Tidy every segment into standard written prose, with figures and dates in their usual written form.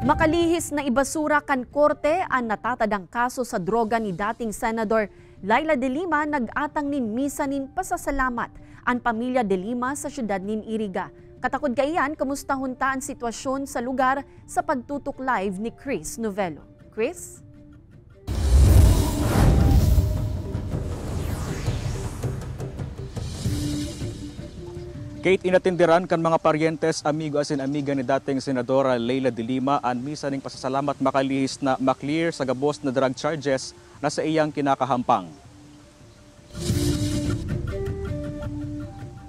Makalihis na ibasura kan korte ang natatadang kaso sa droga ni dating Senador Leila de Lima nag-atang nin misa nin pasasalamat ang pamilya de Lima sa syudad nin Iriga. Katakod kaiyan, kamusta hunta ang sitwasyon sa lugar sa pagtutok live ni Chris Novelo. Chris? Kate, inatindiran kan mga paryentes, amigo asin amiga ni dating Senadora Leila de Lima ang misa ning pasasalamat makalihis na maklear sa gabos na drug charges na sa iyang kinakahampang.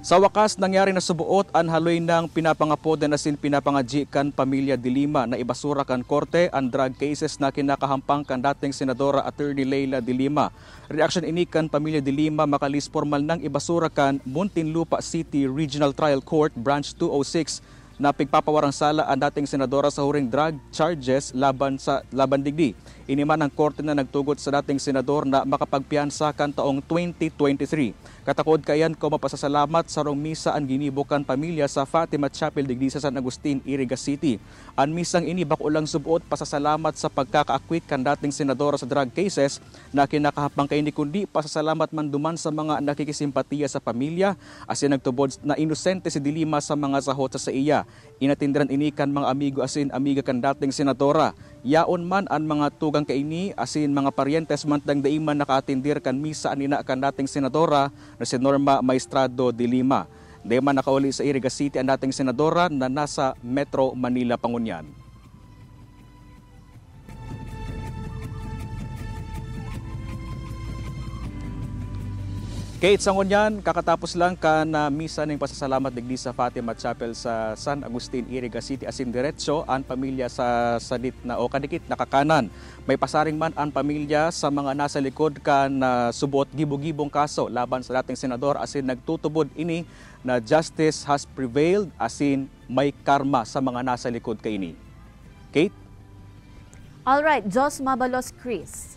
Sa wakas, nangyari na subuot ang haloy ng pinapangapodan na pinapangadji kan pamilya de Lima na ibasura kan korte ang drug cases na kinakahampang kan dating Senadora Attorney Leila de Lima. Reaksyon ini kan pamilya de Lima makalis formal ng ibasura kan Muntinlupa City Regional Trial Court Branch 206 na pigpapawarang sala ang dating senadora sa huring drug charges laban digdi. Iniman ng korte na nagtugot sa dating senador na makapagpiyansa kan taong 2023. Katakod kayan ko mapasasalamat sa rong misa ang ginibukan pamilya sa Fatima Chapel digdi sa San Agustin, Iriga City. Ang misang ini bako lang subuot pasasalamat sa pagkakaakwit kan dating senadora sa drug cases na kinakahapang kay ni kundi pasasalamat man duman sa mga nakikisimpatiya sa pamilya asin nagtubod na inosente si de Lima sa mga sahot sa iya. Inatindiran ini kan mga amigo asin amiga kan dating senadora. Yaon man ang mga tugang kaini asin mga paryentes man tang daiman nakaatindir kan misa anina kan dating senadora na si Norma Maestrado de Lima. Daiman nakauli sa Iriga City ang dating senadora na nasa Metro Manila Pangunyan. Kate, sa ngunyan, kakatapos lang ka na misa ng pasasalamat digdi sa Fatima Chapel sa San Agustin, Iriga City asin diretso ang pamilya sa sadit na o kadikit nakakanan. May pasaring man ang pamilya sa mga nasa likod ka na subot gibong-gibong kaso laban sa dating senador asin nagtutubod ini na justice has prevailed asin may karma sa mga nasa likod ka ini. Kate? Alright, Jos Mabalos, Chris.